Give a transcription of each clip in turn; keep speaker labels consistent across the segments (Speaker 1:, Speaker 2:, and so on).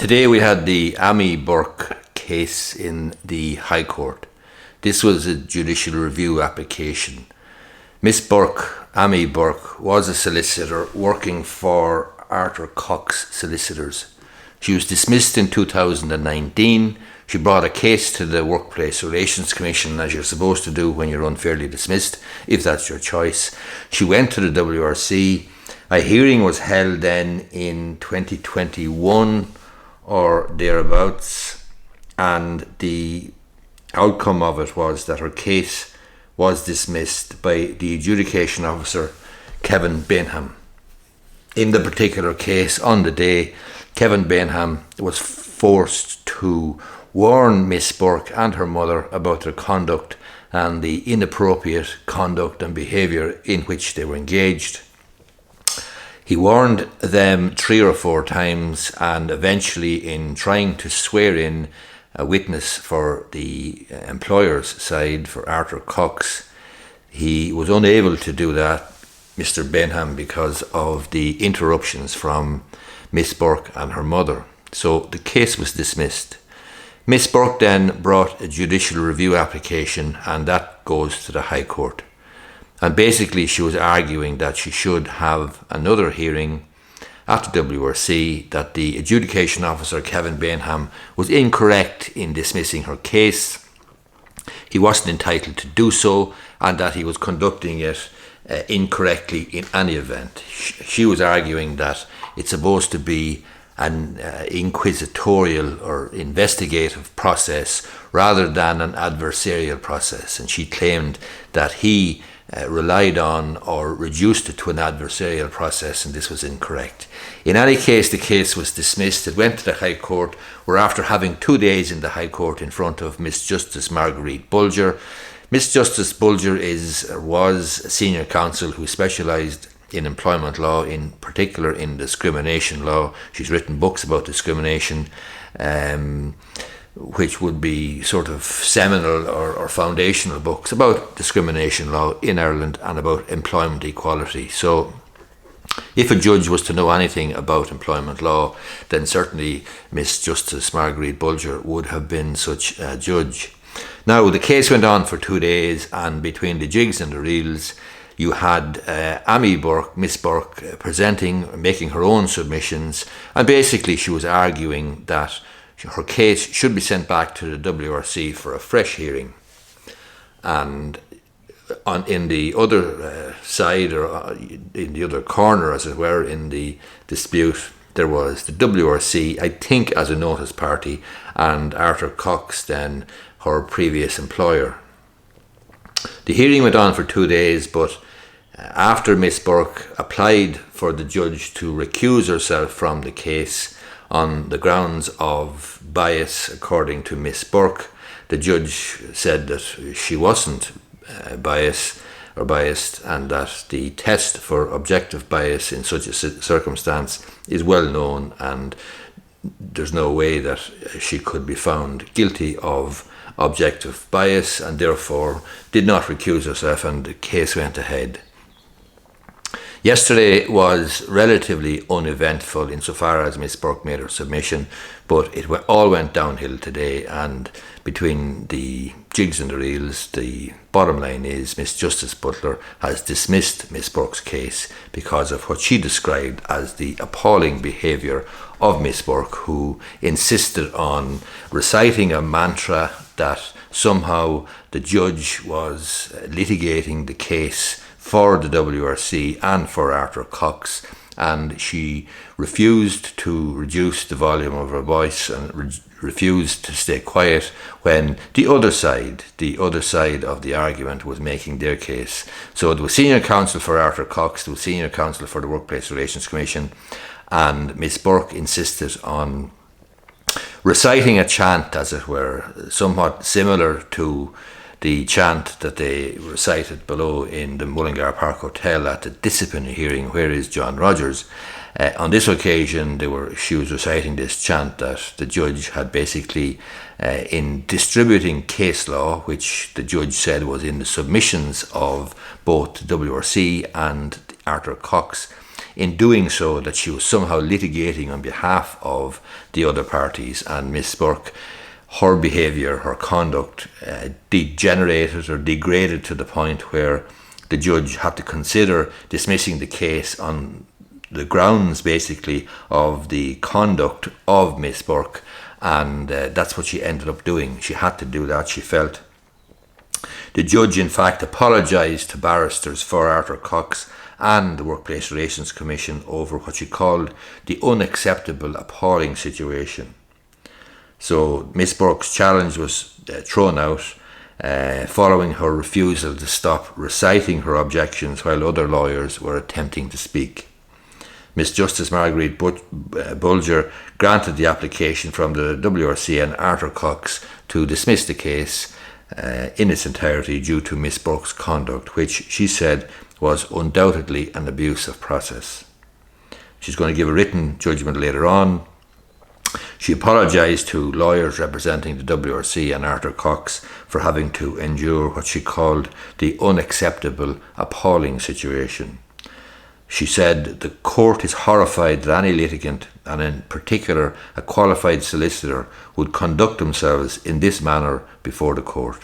Speaker 1: Today we had the Ammi Burke case in the High Court. This was a judicial review application. Miss Burke, Ammi Burke, was a solicitor working for Arthur Cox Solicitors. She was dismissed in 2019. She brought a case to the Workplace Relations Commission, as you're supposed to do when you're unfairly dismissed, if that's your choice. She went to the WRC. A hearing was held then in 2021 or thereabouts, and the outcome of it was that her case was dismissed by the adjudication officer, Kevin Bainham. In the particular case, on the day, Kevin Bainham was forced to warn Miss Burke and her mother about their conduct and the inappropriate conduct and behaviour in which they were engaged. He warned them 3 or 4 times, and eventually, in trying to swear in a witness for the employer's side, for Arthur Cox, he was unable to do that, Mr. Bainham, because of the interruptions from Miss Burke and her mother. So the case was dismissed. Miss Burke then brought a judicial review application, and that goes to the High Court. And basically she was arguing that she should have another hearing at the WRC, that the adjudication officer, Kevin Bainham, was incorrect in dismissing her case. He wasn't entitled to do so, and that he was conducting it incorrectly in any event. She was arguing that it's supposed to be an inquisitorial or investigative process rather than an adversarial process, and she claimed that he relied on or reduced it to an adversarial process, and this was incorrect. In any case, the case was dismissed. It went to the High Court, where after having 2 days in the High Court in front of Miss Justice Marguerite Bulger, Miss Justice Bulger was a senior counsel who specialised in employment law, in particular in discrimination law. She's written books about discrimination, which would be sort of seminal or foundational books about discrimination law in Ireland and about employment equality. So if a judge was to know anything about employment law, then certainly Miss Justice Marguerite Bulger would have been such a judge. Now, the case went on for 2 days, and between the jigs and the reels, you had Ammi Burke, Miss Burke, making her own submissions, and basically she was arguing that her case should be sent back to the WRC for a fresh hearing. And in the other side, or in the other corner, as it were, in the dispute, there was the WRC, I think, as a notice party, and Arthur Cox, then her previous employer. The hearing went on for 2 days, but after Miss Burke applied for the judge to recuse herself from the case on the grounds of bias, according to Miss Burke, the judge said that she wasn't biased, and that the test for objective bias in such a circumstance is well known, and there's no way that she could be found guilty of objective bias, and therefore did not recuse herself, and the case went ahead. Yesterday was relatively uneventful insofar as Miss Burke made her submission, but it all went downhill today, and between the jigs and the reels, the bottom line is Miss Justice Butler has dismissed Miss Burke's case because of what she described as the appalling behaviour of Miss Burke, who insisted on reciting a mantra that somehow the judge was litigating the case for the WRC and for Arthur Cox, and she refused to reduce the volume of her voice and refused to stay quiet when the other side of the argument was making their case. So there was senior counsel for Arthur Cox, there was senior counsel for the Workplace Relations Commission, and Miss Burke insisted on reciting a chant, as it were, somewhat similar to the chant that they recited below in the Mullingar Park Hotel at the disciplinary hearing, Where is John Rogers? On this occasion, she was reciting this chant that the judge had basically, in distributing case law, which the judge said was in the submissions of both the WRC and Arthur Cox, in doing so that she was somehow litigating on behalf of the other parties, and Miss Burke, her behaviour, her conduct degenerated or degraded to the point where the judge had to consider dismissing the case on the grounds basically of the conduct of Miss Burke, and that's what she ended up doing. She had to do that, she felt. The judge in fact apologised to barristers for Arthur Cox and the Workplace Relations Commission over what she called the unacceptable, appalling situation. So Miss Burke's challenge was thrown out following her refusal to stop reciting her objections while other lawyers were attempting to speak. Miss Justice Marguerite Bulger granted the application from the WRC and Arthur Cox to dismiss the case in its entirety due to Miss Burke's conduct, which she said was undoubtedly an abuse of process. She's going to give a written judgment later on. She apologised to lawyers representing the WRC and Arthur Cox for having to endure what she called the unacceptable, appalling situation. She said the court is horrified that any litigant, and in particular a qualified solicitor, would conduct themselves in this manner before the court.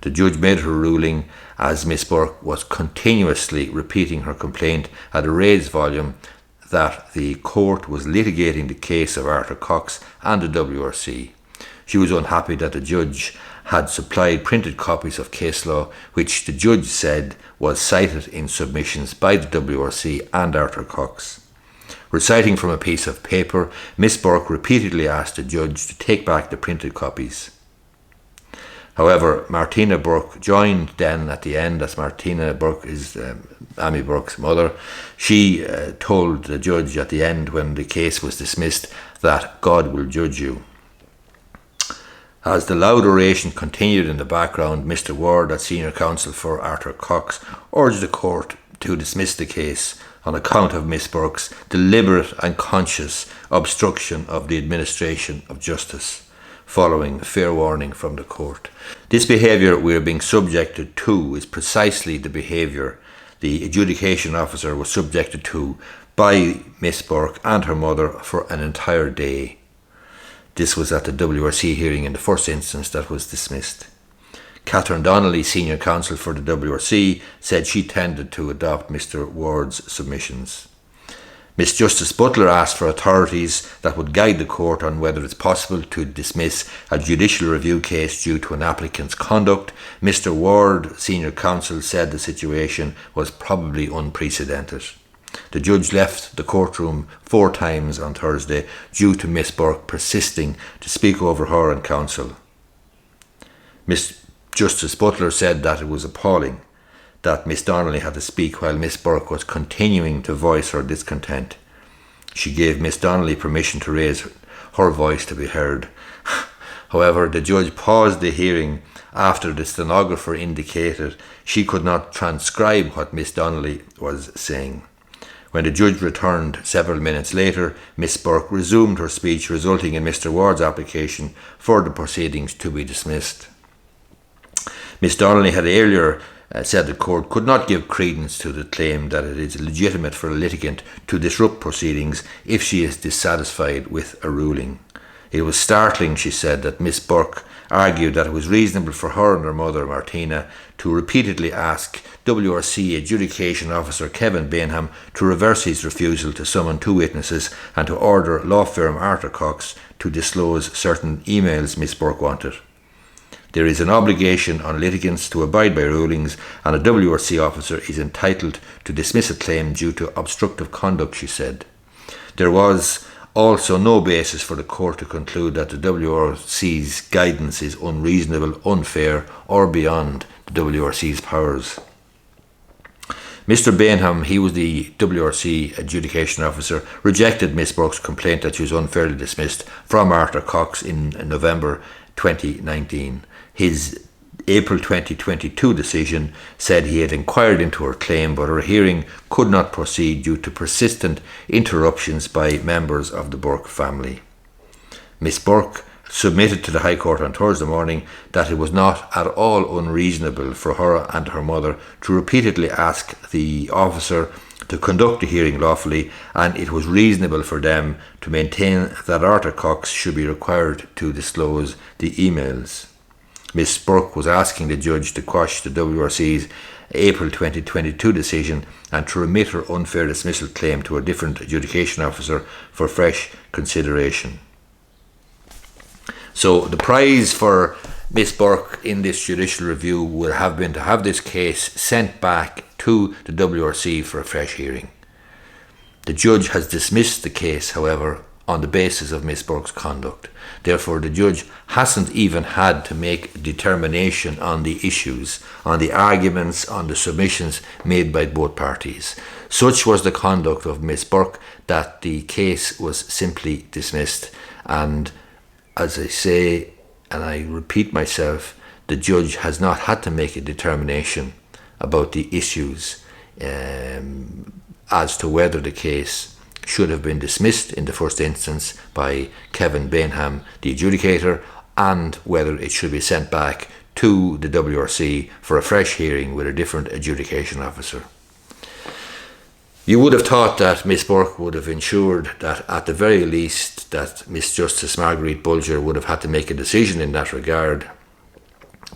Speaker 1: The judge made her ruling as Miss Burke was continuously repeating her complaint at a raised volume that the court was litigating the case of Arthur Cox and the WRC. She was unhappy that the judge had supplied printed copies of case law, which the judge said was cited in submissions by the WRC and Arthur Cox. Reciting from a piece of paper, Miss Burke repeatedly asked the judge to take back the printed copies. However, Martina Burke joined then at the end, as Martina Burke is Ammi Burke's mother. She told the judge at the end, when the case was dismissed, that God will judge you. As the loud oration continued in the background, Mr. Ward, as senior counsel for Arthur Cox, urged the court to dismiss the case on account of Miss Burke's deliberate and conscious obstruction of the administration of justice, following fair warning from the court. This behaviour we are being subjected to is precisely the behaviour the adjudication officer was subjected to by Miss Burke and her mother for an entire day. This was at the WRC hearing in the first instance that was dismissed. Catherine Donnelly, senior counsel for the WRC, said she tended to adopt Mr. Ward's submissions. Miss Justice Butler asked for authorities that would guide the court on whether it's possible to dismiss a judicial review case due to an applicant's conduct. Mr. Ward, senior counsel, said the situation was probably unprecedented. The judge left the courtroom 4 times on Thursday due to Miss Burke persisting to speak over her and counsel. Miss Justice Butler said that it was appalling that Miss Donnelly had to speak while Miss Burke was continuing to voice her discontent. She gave Miss Donnelly permission to raise her voice to be heard. However, the judge paused the hearing after the stenographer indicated she could not transcribe what Miss Donnelly was saying. When the judge returned several minutes later, Miss Burke resumed her speech, resulting in Mr. Ward's application for the proceedings to be dismissed. Miss Donnelly had earlier said the court could not give credence to the claim that it is legitimate for a litigant to disrupt proceedings if she is dissatisfied with a ruling. It was startling, she said, that Miss Burke argued that it was reasonable for her and her mother, Martina, to repeatedly ask WRC adjudication officer Kevin Bainham to reverse his refusal to summon 2 witnesses and to order law firm Arthur Cox to disclose certain emails Miss Burke wanted. There is an obligation on litigants to abide by rulings, and a WRC officer is entitled to dismiss a claim due to obstructive conduct, she said. There was also no basis for the court to conclude that the WRC's guidance is unreasonable, unfair, or beyond the WRC's powers. Mr. Bainham, he was the WRC adjudication officer, rejected Miss Burke's complaint that she was unfairly dismissed from Arthur Cox in November 2019. His April 2022 decision said he had inquired into her claim, but her hearing could not proceed due to persistent interruptions by members of the Burke family. Miss Burke submitted to the High Court on Thursday morning that it was not at all unreasonable for her and her mother to repeatedly ask the officer to conduct the hearing lawfully, and it was reasonable for them to maintain that Arthur Cox should be required to disclose the emails. Miss Burke was asking the judge to quash the WRC's April 2022 decision and to remit her unfair dismissal claim to a different adjudication officer for fresh consideration. So the prize for Miss Burke in this judicial review would have been to have this case sent back to the WRC for a fresh hearing. The judge has dismissed the case, however, on the basis of Miss Burke's conduct. Therefore, the judge hasn't even had to make a determination on the issues, on the arguments, on the submissions made by both parties. Such was the conduct of Miss Burke that the case was simply dismissed. And as I say, and I repeat myself, the judge has not had to make a determination about the issues as to whether the case should have been dismissed in the first instance by Kevin Bainham, the adjudicator, and whether it should be sent back to the WRC for a fresh hearing with a different adjudication officer. You would have thought that Miss Burke would have ensured that at the very least that Miss Justice Marguerite Bulger would have had to make a decision in that regard,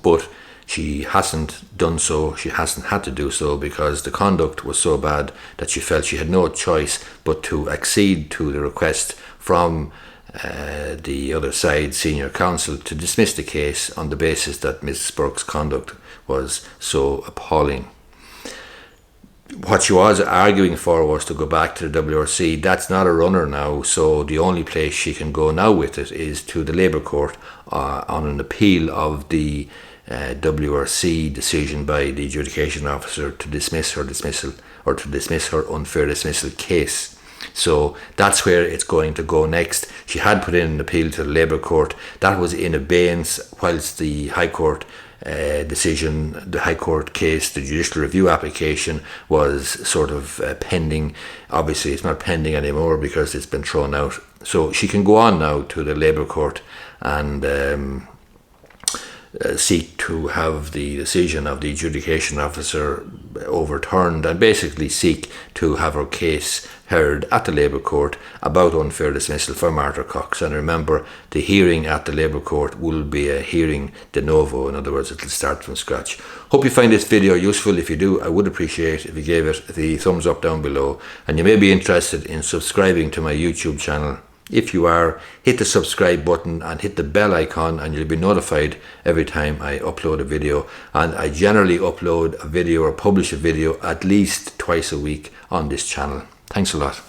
Speaker 1: but she hasn't done so. She hasn't had to do so because the conduct was so bad that she felt she had no choice but to accede to the request from the other side, senior counsel, to dismiss the case on the basis that Miss Burke's conduct was so appalling. What she was arguing for was to go back to the WRC. That's not a runner now, so the only place she can go now with it is to the Labour Court on an appeal of the WRC decision by the adjudication officer to dismiss her dismissal, or to dismiss her unfair dismissal case. So that's where it's going to go next. She had put in an appeal to the Labour Court. That was in abeyance whilst the High Court decision, the High Court case, the judicial review application was sort of pending. Obviously it's not pending anymore because it's been thrown out. So she can go on now to the Labour Court and seek to have the decision of the adjudication officer overturned, and basically seek to have her case heard at the Labour Court about unfair dismissal for Arthur Cox. And remember, the hearing at the Labour Court will be a hearing de novo. In other words, it will start from scratch. Hope you find this video useful. If you do, I would appreciate if you gave it the thumbs up down below, and you may be interested in subscribing to my YouTube channel. If you are, hit the subscribe button and hit the bell icon, and you'll be notified every time I upload a video. And I generally upload a video or publish a video at least twice a week on this channel. Thanks a lot.